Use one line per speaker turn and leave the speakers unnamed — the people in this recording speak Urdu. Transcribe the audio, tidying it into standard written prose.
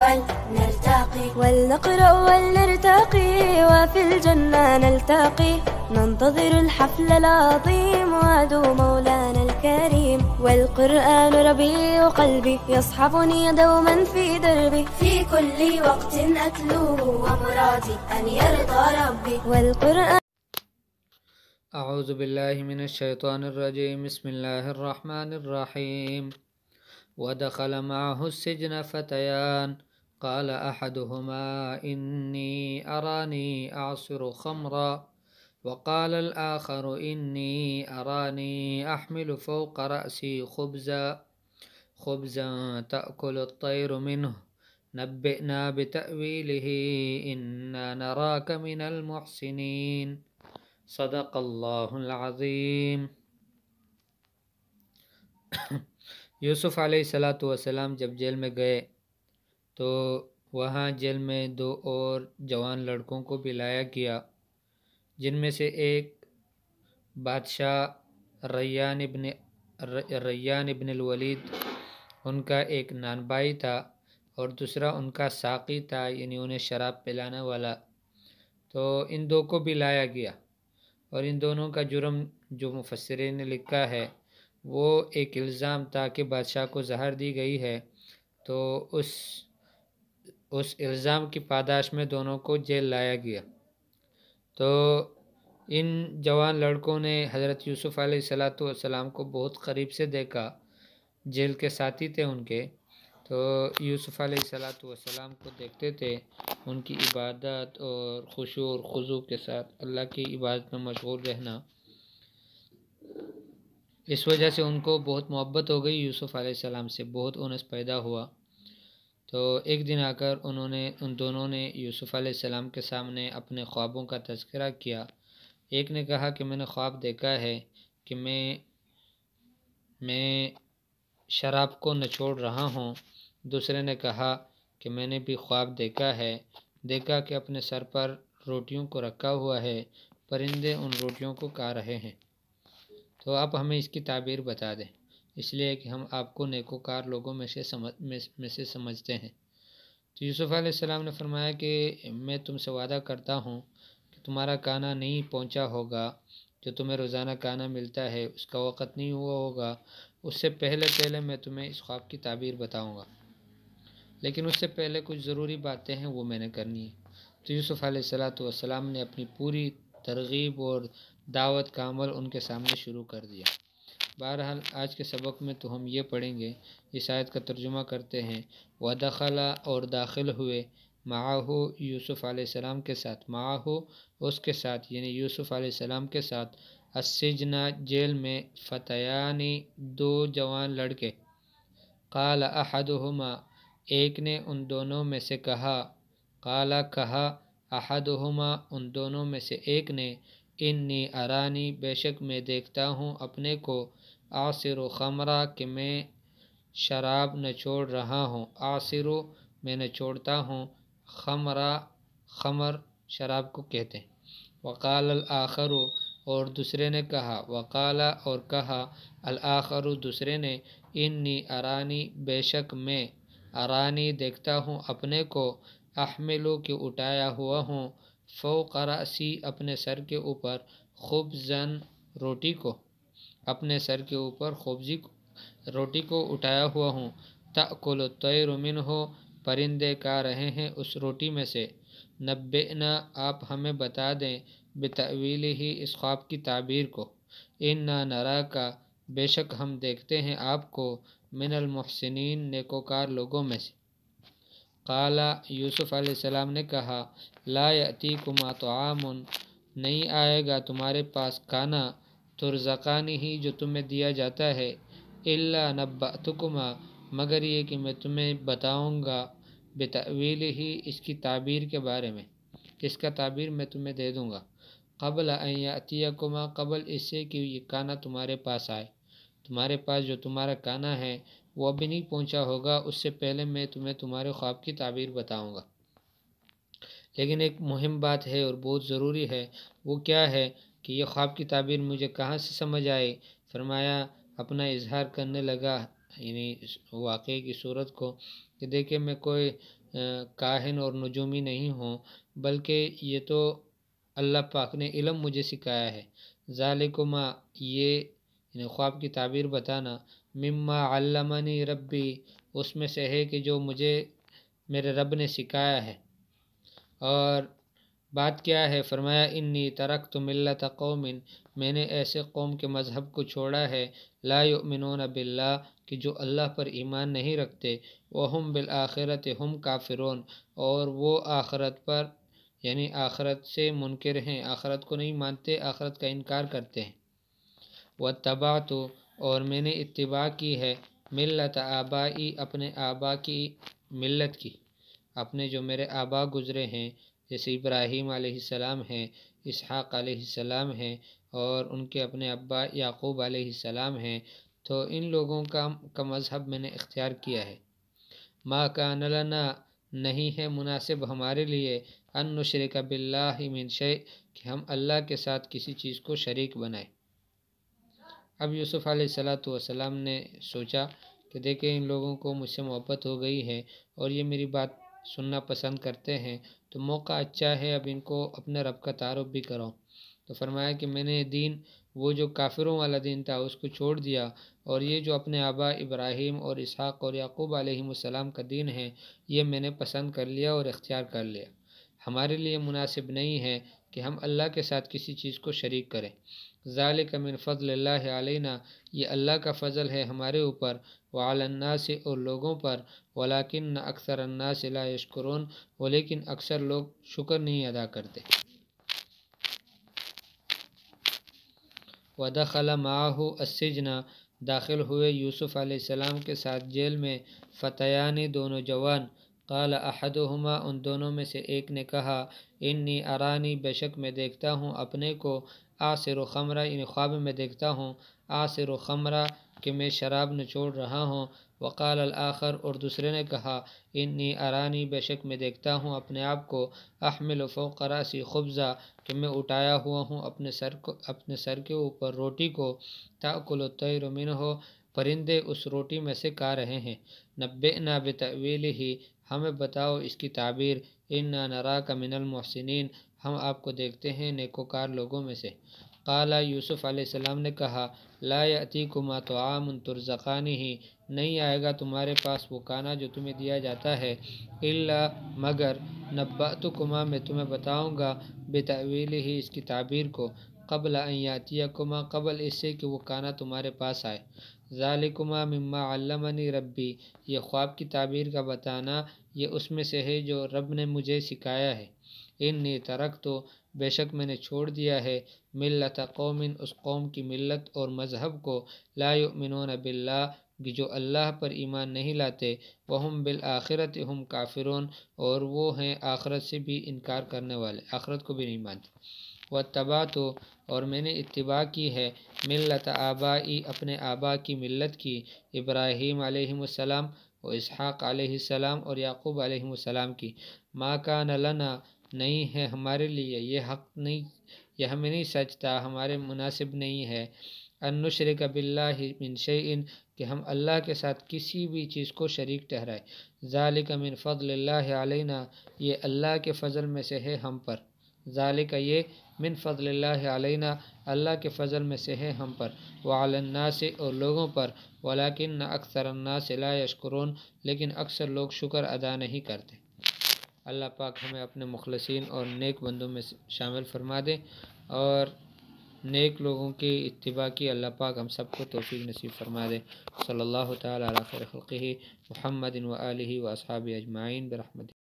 نلتقي ولنقرأ ولنرتقي وفي الجنة نلتقي ننتظر الحفل العظيم وعد مولانا الكريم والقرآن ربيع قلبي يصحبني دوما في دربي في كل وقت أتلوه ومرادي أن يرضى ربي والقرآن.
اعوذ باللہ من الشیطان الرجیم بسم اللہ الرحمن الرحیم ودخل معه السجن فتيان قال احدهما انی ارانی اعصر خمرا وقال الآخر انی ارانی احمل فوق رأسی خبزا تأکل الطیر منه نبئنا بتأویله انا نراک من المحسنین صدق اللہ العظیم. یوسف علیہ السلام جب جیل میں گئے تو وہاں جیل میں دو اور جوان لڑکوں کو بھی لایا گیا، جن میں سے ایک بادشاہ ریان ابن الولید ان کا ایک نان بھائی تھا، اور دوسرا ان کا ساقی تھا، یعنی انہیں شراب پلانے والا. تو ان دو کو بھی لایا گیا، اور ان دونوں کا جرم جو مفسرین نے لکھا ہے وہ ایک الزام تھا کہ بادشاہ کو زہر دی گئی ہے، تو اس الزام کی پاداش میں دونوں کو جیل لایا گیا. تو ان جوان لڑکوں نے حضرت یوسف علیہ السلام کو بہت قریب سے دیکھا، جیل کے ساتھی تھے ان کے. تو یوسف علیہ السلام کو دیکھتے تھے، ان کی عبادت اور خشوع اور خضوع کے ساتھ اللہ کی عبادت میں مشغول رہنا، اس وجہ سے ان کو بہت محبت ہو گئی یوسف علیہ السلام سے، بہت انس پیدا ہوا. تو ایک دن آ کر ان دونوں نے یوسف علیہ السلام کے سامنے اپنے خوابوں کا تذکرہ کیا. ایک نے کہا کہ میں نے خواب دیکھا ہے کہ میں شراب کو نچوڑ رہا ہوں. دوسرے نے کہا کہ میں نے بھی خواب دیکھا کہ اپنے سر پر روٹیوں کو رکھا ہوا ہے، پرندے ان روٹیوں کو کھا رہے ہیں. تو آپ ہمیں اس کی تعبیر بتا دیں، اس لیے کہ ہم آپ کو نیکوکار لوگوں میں سے سمجھتے ہیں. تو یوسف علیہ السلام نے فرمایا کہ میں تم سے وعدہ کرتا ہوں کہ تمہارا کھانا نہیں پہنچا ہوگا، جو تمہیں روزانہ کھانا ملتا ہے اس کا وقت نہیں ہوا ہوگا. اس سے پہلے میں تمہیں اس خواب کی تعبیر بتاؤں گا، لیکن اس سے پہلے کچھ ضروری باتیں ہیں وہ میں نے کرنی ہے. تو یوسف علیہ السلام نے اپنی پوری ترغیب اور دعوت کا عمل ان کے سامنے شروع کر دیا. بہرحال آج کے سبق میں تو ہم یہ پڑھیں گے، اس آیت کا ترجمہ کرتے ہیں. وَدَخَلَ اور داخل ہوئے، معاہو یوسف علیہ السلام کے ساتھ، معاہو اس کے ساتھ یعنی یوسف علیہ السلام کے ساتھ، السجن جیل میں، فتیانی دو جوان لڑکے. قال احدہما ایک نے ان دونوں میں سے کہا، قال کہا، احدہما ان دونوں میں سے ایک نے، انی ارانی بے شک میں دیکھتا ہوں اپنے کو، اعصر خمرا کہ میں شراب نچوڑ رہا ہوں، اعصر میں نچوڑتا ہوں، خمر شراب کو کہتے ہیں. وقال الآخر اور دوسرے نے کہا، وقال اور کہا، الآخر دوسرے نے، انی ارانی بے شک میں، ارانی دیکھتا ہوں اپنے کو، احملو کہ اٹھایا ہوا ہوں، فوق رأسی اپنے سر کے اوپر، خبزن روٹی کو، اپنے سر کے اوپر روٹی کو اٹھایا ہوا ہوں، تأکل الطیر منہ پرندے کھا رہے ہیں اس روٹی میں سے. نبئنا آپ ہمیں بتا دیں، بتأویلہ اس خواب کی تعبیر کو، انا نراکا بے شک ہم دیکھتے ہیں آپ کو، من المحسنین نیکوکار لوگوں میں سے. قال یوسف علیہ السلام نے کہا، لا یأتیکما طعام نہیں آئے گا تمہارے پاس کھانا، ترزقانی ہی جو تمہیں دیا جاتا ہے، الا نبأتکما مگر یہ کہ میں تمہیں بتاؤں گا، بتأویلہ اس کی تعبیر کے بارے میں، اس کا تعبیر میں تمہیں دے دوں گا، قبل ان یأتیکما قبل اس سے کہ یہ کھانا تمہارے پاس آئے. تمہارے پاس جو تمہارا کھانا ہے وہ ابھی نہیں پہنچا ہوگا، اس سے پہلے میں تمہیں تمہارے خواب کی تعبیر بتاؤں گا. لیکن ایک مہم بات ہے اور بہت ضروری ہے، وہ کیا ہے کہ یہ خواب کی تعبیر مجھے کہاں سے سمجھ آئی. فرمایا اپنا اظہار کرنے لگا، یعنی واقعے کی صورت کو، کہ دیکھیں میں کوئی کاہن اور نجومی نہیں ہوں، بلکہ یہ تو اللہ پاک نے علم مجھے سکھایا ہے۔ ذالکما، یہ یعنی خواب کی تعبیر بتانا، مما علمنی ربی، اس میں سے ہے کہ جو مجھے میرے رب نے سکھایا ہے۔ اور بات کیا ہے؟ فرمایا انی ترکت ملت قوم، میں نے ایسے قوم کے مذہب کو چھوڑا ہے، لا یؤمنون باللہ، کہ جو اللہ پر ایمان نہیں رکھتے، وہم بالآخرۃ ہم کافرون، اور وہ آخرت پر یعنی آخرت سے منکر ہیں، آخرت کو نہیں مانتے، آخرت کا انکار کرتے ہیں۔ واتبعت، اور میں نے اتباع کی ہے، ملت آبائی، اپنے آبا کی ملت کی، اپنے جو میرے آبا گزرے ہیں، جیسے ابراہیم علیہ السلام ہیں، اسحاق علیہ السلام ہیں، اور ان کے اپنے ابا یعقوب علیہ السلام ہیں، تو ان لوگوں کا مذہب میں نے اختیار کیا ہے۔ ما کان لنا، نہیں ہے مناسب ہمارے لیے، ان نشرک باللہ من شیء، کہ ہم اللہ کے ساتھ کسی چیز کو شریک بنائیں۔ اب یوسف علیہ السلام نے سوچا کہ دیکھیں ان لوگوں کو مجھ سے محبت ہو گئی ہے اور یہ میری بات سننا پسند کرتے ہیں، تو موقع اچھا ہے اب ان کو اپنے رب کا تعارف بھی کراؤں۔ تو فرمایا کہ میں نے دین، وہ جو کافروں والا دین تھا، اس کو چھوڑ دیا، اور یہ جو اپنے آبا ابراہیم اور اسحاق اور یعقوب علیہ السلام کا دین ہے، یہ میں نے پسند کر لیا اور اختیار کر لیا۔ ہمارے لیے مناسب نہیں ہے کہ ہم اللہ کے ساتھ کسی چیز کو شریک کریں۔ ذالک من فضل اللہ علینا، یہ اللہ کا فضل ہے ہمارے اوپر، وعلی الناس، اور لوگوں پر، ولکن اکثر الناس لا یشکرون، ولیکن اکثر لوگ شکر نہیں ادا کرتے۔ ودخل معہ السجن، داخل ہوئے یوسف علیہ السلام کے ساتھ جیل میں، فتیان، دونوں جوان، قال احدہما، ان دونوں میں سے ایک نے کہا، انی ارانی، بے شک میں دیکھتا ہوں اپنے کو، آصر خمرہ، یعنی خواب میں دیکھتا ہوں، آصر خمرہ، کہ میں شراب نچوڑ رہا ہوں۔ وقال الآخر، اور دوسرے نے کہا، انی ارانی، بے شک میں دیکھتا ہوں اپنے آپ کو، احمل فوق راسی خبزہ، کہ میں اٹھایا ہوا ہوں اپنے سر کے اوپر روٹی کو، تأکل الطیر منہ، پرندے اس روٹی میں سے کھا رہے ہیں۔ نبئنا بتأویلہ، ہمیں بتاؤ اس کی تعبیر، انا نراک من المحسنین، ہم آپ کو دیکھتے ہیں نیکوکار لوگوں میں سے۔ قال، یوسف علیہ السلام نے کہا، لا یأتیکما طعام ترزقانہ، نہیں آئے گا تمہارے پاس وہ کھانا جو تمہیں دیا جاتا ہے، الا، مگر، نبأتکما، میں تمہیں بتاؤں گا، بتأویلہ، اس کی تعبیر کو، قبل ان یأتیکما، قبل اس سے کہ وہ کھانا تمہارے پاس آئے۔ ذالکما مما علمنی ربی، یہ خواب کی تعبیر کا بتانا، یہ اس میں سے ہے جو رب نے مجھے سکھایا ہے۔ انی ترکت، بے شک میں نے چھوڑ دیا ہے، ملت قوم، اس قوم کی ملت اور مذہب کو، لا یؤمنون باللہ، جو اللہ پر ایمان نہیں لاتے، وہم بالآخرۃ ہم کافرون، اور وہ ہیں آخرت سے بھی انکار کرنے والے، آخرت کو بھی نہیں مانتے۔ واتبعت، اور میں نے اتباع کی ہے، ملت آبائی، اپنے آبا کی ملت کی، ابراہیم علیہ السلام و اسحاق علیہ السلام اور یعقوب علیہ السلام کی۔ ما کان لنا، نہیں ہے ہمارے لیے، یہ حق نہیں، یہ ہمیں نہیں سچتا، ہمارے مناسب نہیں ہے، ان نشرک باللہ من شیء، کہ ہم اللہ کے ساتھ کسی بھی چیز کو شریک ٹھہرائے۔ ذالک من فضل اللہ علینا، یہ اللہ کے فضل میں سے ہے ہم پر۔ ذالک، یہ، من فضل اللہ علینا، اللہ کے فضل میں سے ہے ہم پر، وعلی الناس، اور لوگوں پر، ولکن اکثر الناس لا یشکرون، لیکن اکثر لوگ شکر ادا نہیں کرتے۔ اللہ پاک ہمیں اپنے مخلصین اور نیک بندوں میں شامل فرما دے، اور نیک لوگوں کی اتباع کی اللہ پاک ہم سب کو توفیق نصیب فرما دے۔ صلی اللہ تعالی علی خیر خلقہ محمد و آلہ و اصحابہ اجمعین برحمتہ۔